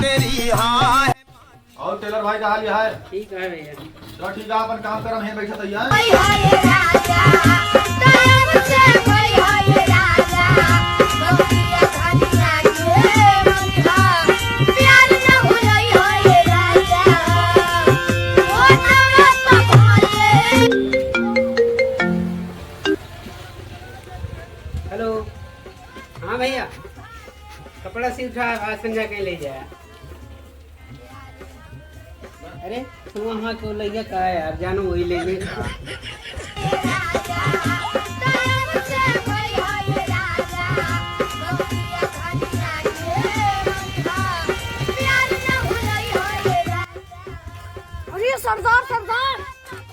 तेरी हाँ। और टेलर भाई का हाल यह है? ठीक है भैया। चलो ठीक है, अपन काम करम है बैठा तैयार। हेलो, हाँ भैया, कपड़ा सिल रहा है, आज संजय कहीं ले जाए। अरे तुम वहाँ क्यों ले गया? कहा यार, जानो वही लेंगे। अरे सरदार सरदार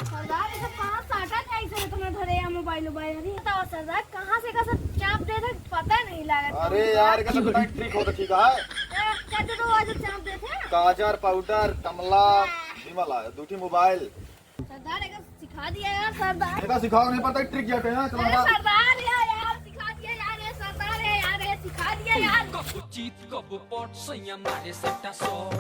सरदार, ये सब कहाँ साटा कैसे तुम्हें धरे या मोबाइल मोबाइल? अरे बताओ सरदार, कहाँ से का सब चाप दे थे, पता नहीं लगा। अरे यार का सब ट्रिक होता, ठीक है? क्या तो आज चाप दे थे? काजर, पाउडर, कमला, विमला, दूठी मोबाइल। सरदार एक सिखा दिया यार सरदार। देखा सिखाओ नहीं पता ट्रिक क्या कहना। चलो अरे सरदार यार सिखा दिया यार, ये सरदार है यार, ये सिखा दिया यार। Kau cheat, kau pot, saya mari serta sor.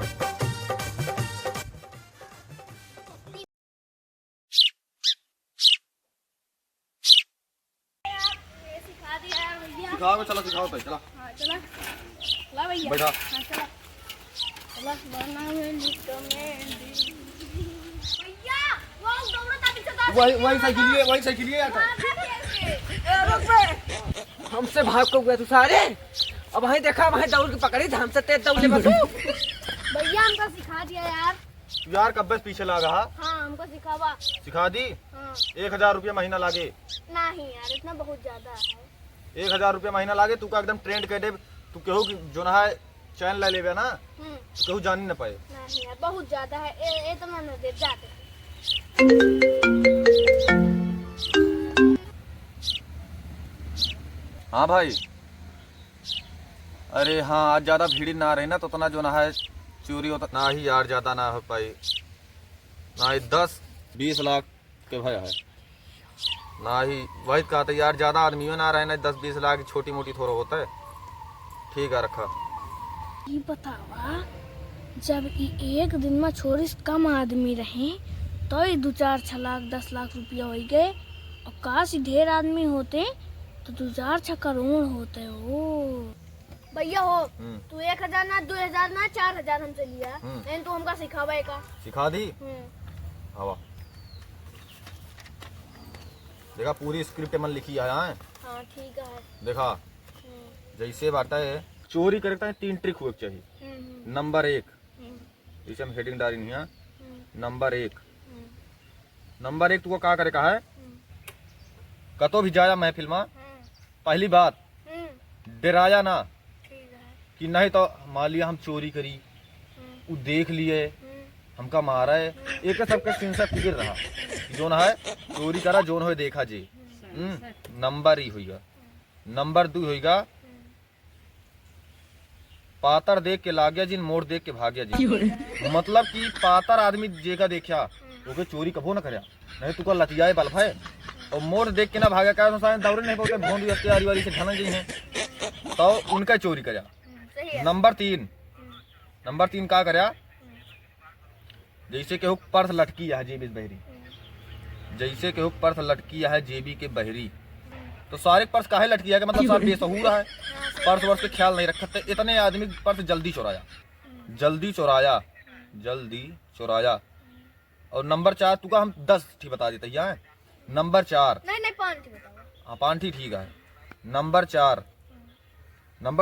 ये सिखा दिया यार भैया। सिखाओ, चलो सिखाओ तो चला। हाँ चला चला भैया, बैठा। हाँ चला चला बना मेहंदी तो मेहंदी भैया, वो दोनों का पीछे था। वही साइकिल ये आता। हमसे भाग को गया तू सारे। अब वहीं देखा, वहीं दौड़ के पकड़ी, हमसे तेज दौड़े बस। भैया हमको सिखा दिया यार। यार कब बस पीछे लगा? हाँ हमको सिखावा। सिखा दी। हाँ 1000 रुपया महीना लागे। नहीं यार, इतना बहुत ज्यादा है। 1000 रुपया महीना लागे। तू का एकदम ट्रेंड कर दे। तू केहू की जो ना है चैन ले लेबे ना, तो केहू जान न पाए। नहीं यार, बहुत ज्यादा है। ए तो मैंने दे जाते। हाँ भाई, अरे हाँ आज ज्यादा भीड़ ना रही ना, तो उतना जो ना है चोरी होता ना ही यार, ज्यादा ना हो पाई ना ही 10-20 लाख के भय है ना ही। वही कहा था यार, ज्यादा आदमियों ना रहे ना, 10-20 लाख छोटी मोटी थोड़ा होता है। ठीक है रखा। ये बतावा, जब एक दिन में छोरी से कम आदमी रहे तो 2-4 लाख 10 लाख रुपया हो गए। और काश ढेर आदमी होते तो 2-4 करोड़ होते हो। भैया हो तू 1000 ना 2000 ना 4000 हमसे लिया, लेकिन तू हमका सिखावा का। सिखा दी हवा। देखा पूरी स्क्रिप्ट मन लिखी है। हाँ ठीक है। देखा जैसे बात है, चोरी करता है 3 ट्रिक हुए चाहिए। नंबर 1, इसे हम हेडिंग डाली नहीं है। नंबर 1 तू क्या करे का है? कतो भी जाया महफिल में, पहली बात डराया ना कि नहीं तो मान लिया हम चोरी करी, वो देख लिए हमका मारा है, एक सबका सिंसा फिक्र रहा जो ना है चोरी करा जो न हो देखा जी। नंबर ही होगा। नंबर 2 होगा, पातर देख के लाग गया जी, मोड़ देख के भाग गया जी। मतलब कि पातर आदमी जेका देखा ओके चोरी कबो न करया, नहीं तुका लतियाए बल्फ है। और मोड़ देख के ना भागा का दौड़े नहीं पाते, भोंड अत्यारी वाली से ढना जी है तो उनका चोरी करया। नंबर 3 का करया, जैसे केहू पर्स लटकी है जेबी बहरी, जैसे केहू पर्स लटकी है जेबी के बहरी, तो सारे पर्स काहे लटकी है? मतलब सारे बेसहूर है, पर्स वर्स के ख्याल नहीं रखते। इतने आदमी पर्स जल्दी चुराया। और नंबर 4 तुका हम 10 ठीक बता देते हैं। नंबर 4 नहीं 5 बताओ। हाँ 5 ठीक है। नंबर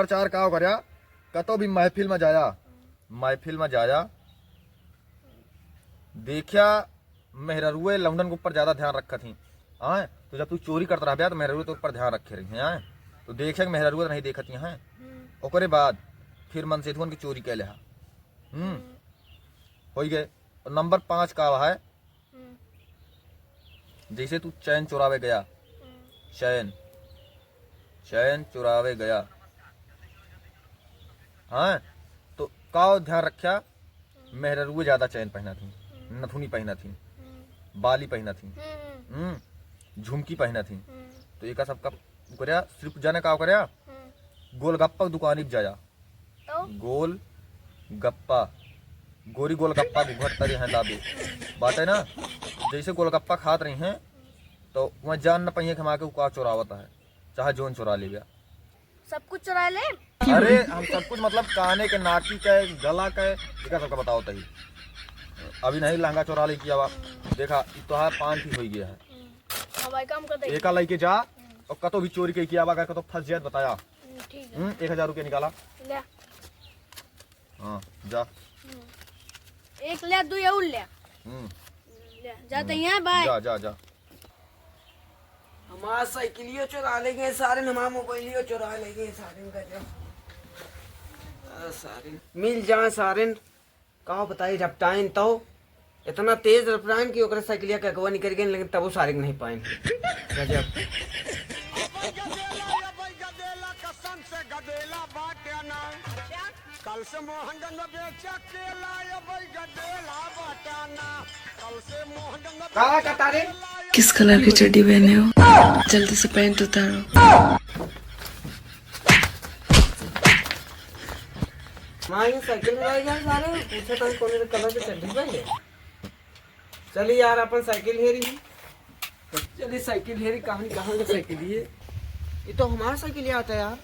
4 का करया, कतो भी महफिल में जाया, देखा मेहरुए लौंडन के ऊपर ज्यादा ध्यान रखा थी। हाँ तो जब तू चोरी करता रहा तो मेहरुए तो ऊपर ध्यान रखे रही हैं, तो देखे मेहरुए नहीं देखती हैं। ओकरे बाद फिर मन से की चोरी कैले है हो गए। और नंबर 5 का है, जैसे तू चैन चुरावे गया, हाँ तो का ध्यान रखा, मेहरुए ज्यादा चैन पहना थी, नथुनी पहना थी, बाली पहना थी, झुमकी पहना थी। तो एक सबका करया, सिर्फ जाने का करया, गोलगप्पा दुकानी जाया, गप्पा गोरी गोलगप्पा घुघट तरी हैं लाबे बात है ना। जैसे गोलगप्पा खात रही हैं तो वह जान न पहिए खमा के का चुरावत है, चाहे जोन चुरा ले गया। सब कुछ चुरा ले। अरे हम सब कुछ मतलब काने के, नाकी के, गला के, देखा सबका बताओ तही। अभी नहीं लहंगा चुरा ले किया देखा तो है 5 ही हो गया है। अब भाई काम कर दे। एक लेके जा और कतो भी चोरी के किया अगर कतो फंस जाए बताया। ठीक है 1000 रुपया निकाला। ले। हाँ जा। एक ले दो या ले। ले जाते हैं बाय। जा जा जा। हमारा साइकिलियो चुरा ले गए सारे, हमारा मोबाइलियो चुरा ले गए सारे का। सारे मिल जाए सारे कहो बताइए झपटाइन तो इतना तेज रफ्तार की ओकरा साइकिलिया का अगवा निकल गए, लेकिन तब वो सारे नहीं पाएंगे। गजब। कल से मोहन बेचा केला गदेला बटाना, कल से मोहन कहा का तारे किस कलर की चड्डी पहने हो? जल्दी से पैंट उतारो। माँ ये साइकिल चलाई जाए सारे, पूछे तो कौन से कलर की चड्डी पहने। चलिए यार अपन साइकिल हेरी है। चलिए साइकिल हेरी कहाँ की साइकिल है? ये तो हमारा साइकिल ही आता है यार।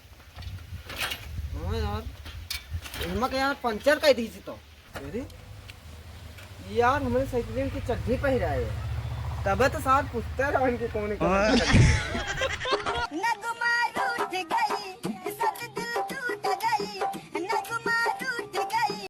हाँ यार हिम्मत यार पंचर कर दी थी तो अरे यार हमारे साइकिल की चड्डी पहन रहा है, तब तो साथ पूछते रहे इनके कौन